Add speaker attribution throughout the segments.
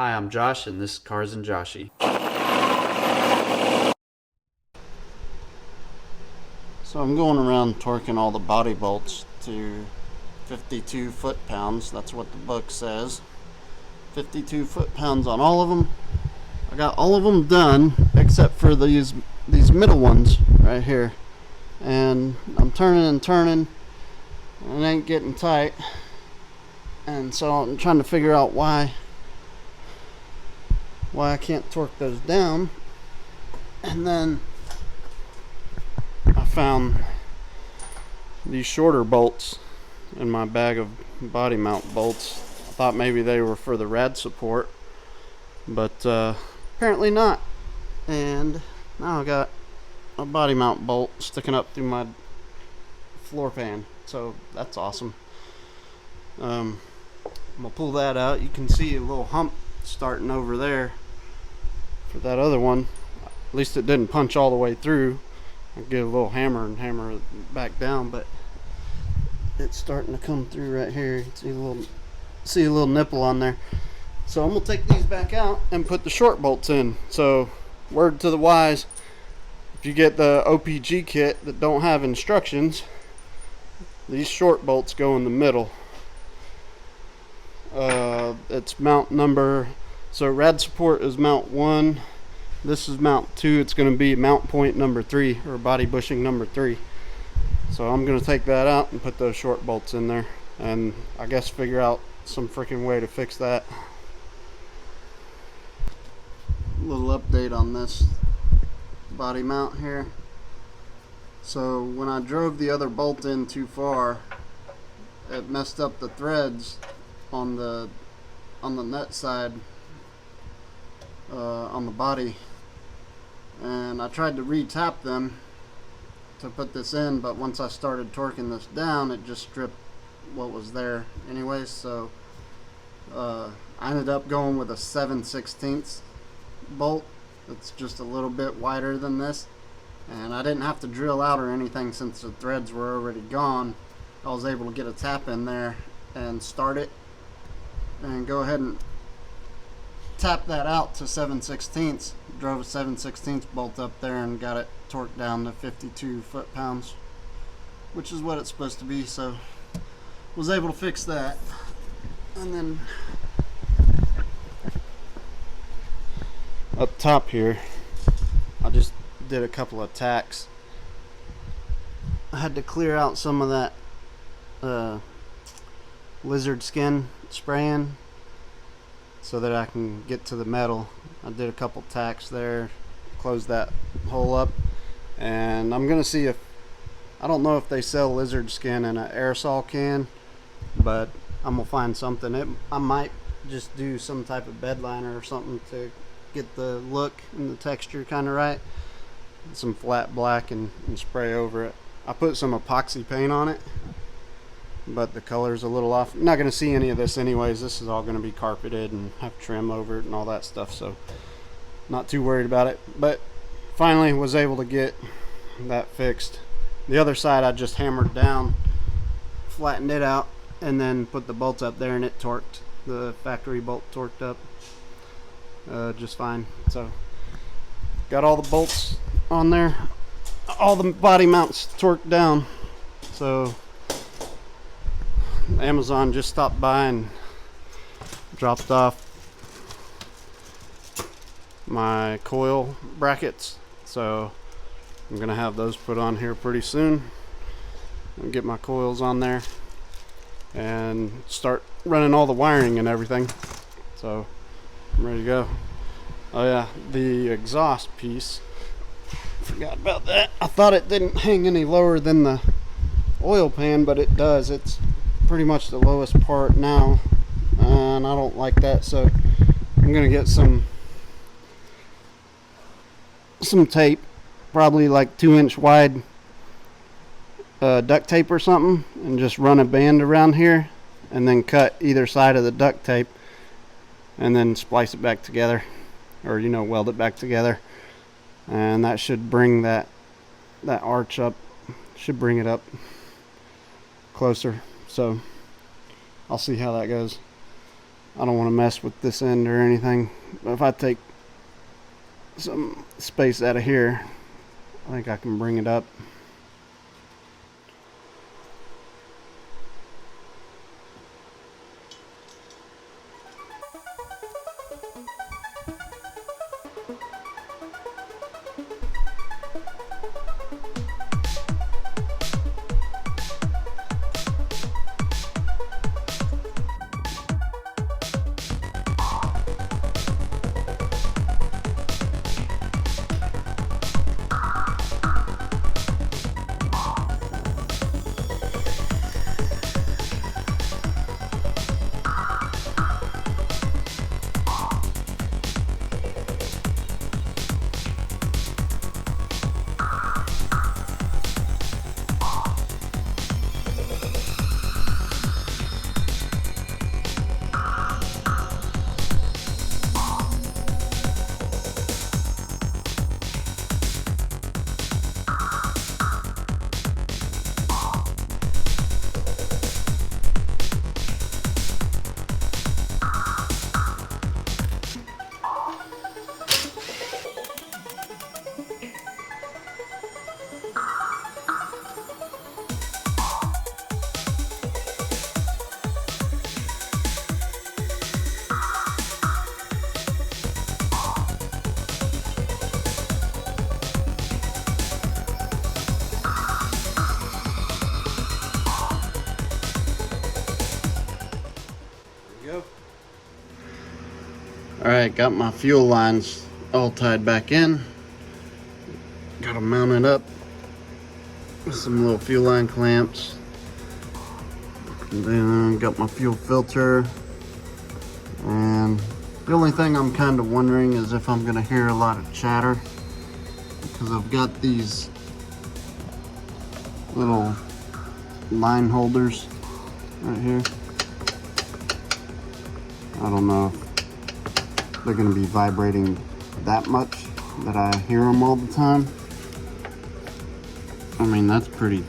Speaker 1: Hi, I'm Josh, and this is Cars and Joshy.
Speaker 2: So I'm going around torquing all the body bolts to 52 foot-pounds. That's what the book says. 52 foot-pounds on all of them. I got all of them done except for these middle ones right here. And I'm turning and turning, and it ain't getting tight. And so I'm trying to figure out why I can't torque those down. And then I found these shorter bolts in my bag of body mount bolts. I thought maybe they were for the rad support, but apparently not. And now I got a body mount bolt sticking up through my floor pan, so that's awesome. I'm gonna pull that out. You can see a little hump starting over there for that other one. At least it didn't punch all the way through. I'll get a little hammer and hammer it back down, but it's starting to come through right here. See a little nipple on there. So I'm gonna take these back out and put the short bolts in. So word to the wise, if you get the OPG kit that don't have instructions, these short bolts go in the middle. It's mount number, so rad support is mount 1. This is mount 2. It's going to be mount point number 3, or body bushing number 3. So I'm going to take that out and put those short bolts in there, and I guess figure out some freaking way to fix that. A little update on this body mount here. So when I drove the other bolt in too far, it messed up the threads on the nut side on the body, and I tried to re-tap them to put this in, but once I started torquing this down, it just stripped what was there anyways. So I ended up going with a 7/16 bolt. It's just a little bit wider than this, and I didn't have to drill out or anything since the threads were already gone. I was able to get a tap in there and start it and go ahead and tap that out to 7/16. Drove a 7/16 bolt up there and got it torqued down to 52 foot-pounds, which is what it's supposed to be. So was able to fix that. And then up top here, I just did a couple of tacks. I had to clear out some of that lizard skin spraying so that I can get to the metal. I did a couple tacks there, closed that hole up, and I'm gonna see if, I don't know if they sell lizard skin in an aerosol can, but I'm gonna find something. I might just do some type of bed liner or something to get the look and the texture kind of right. Some flat black and spray over it. I put some epoxy paint on it, but the color's a little off. I'm not going to see any of this anyways. This is all going to be carpeted and have trim over it and all that stuff, so not too worried about it. But finally was able to get that fixed. The other side I just hammered down, flattened it out, and then put the bolts up there, and it torqued. The factory bolt torqued up just fine. So got all the bolts on there, all the body mounts torqued down. So Amazon just stopped by and dropped off my coil brackets, so I'm gonna have those put on here pretty soon and get my coils on there and start running all the wiring and everything. So I'm ready to go. Oh yeah, the exhaust piece, forgot about that. I thought it didn't hang any lower than the oil pan, but it does. It's pretty much the lowest part now, and I don't like that, so I'm gonna get some tape, probably like 2-inch wide duct tape or something, and just run a band around here and then cut either side of the duct tape and then splice it back together, or weld it back together, and that should bring that arch up, should bring it up closer. So I'll see how that goes. I don't want to mess with this end or anything. But if I take some space out of here, I think I can bring it up. Alright, got my fuel lines all tied back in. Got them mounted up with some little fuel line clamps. And then got my fuel filter. And the only thing I'm kind of wondering is if I'm going to hear a lot of chatter, because I've got these little line holders right here. I don't know if they're going to be vibrating that much that I hear them all the time. I mean, that's pretty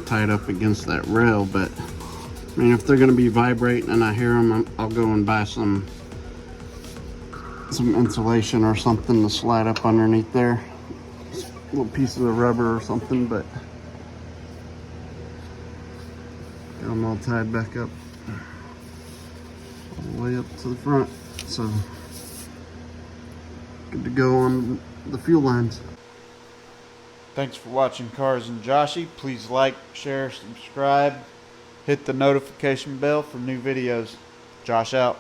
Speaker 2: tied up against that rail, but I mean, if they're going to be vibrating and I hear them, I'll go and buy some insulation or something to slide up underneath there. Little pieces of rubber or something, but got them all tied back up all the way up to the front. So good to go on the fuel lines. Thanks for watching Cars and Joshy. Please like, share, subscribe, hit the notification bell for new videos. Josh out.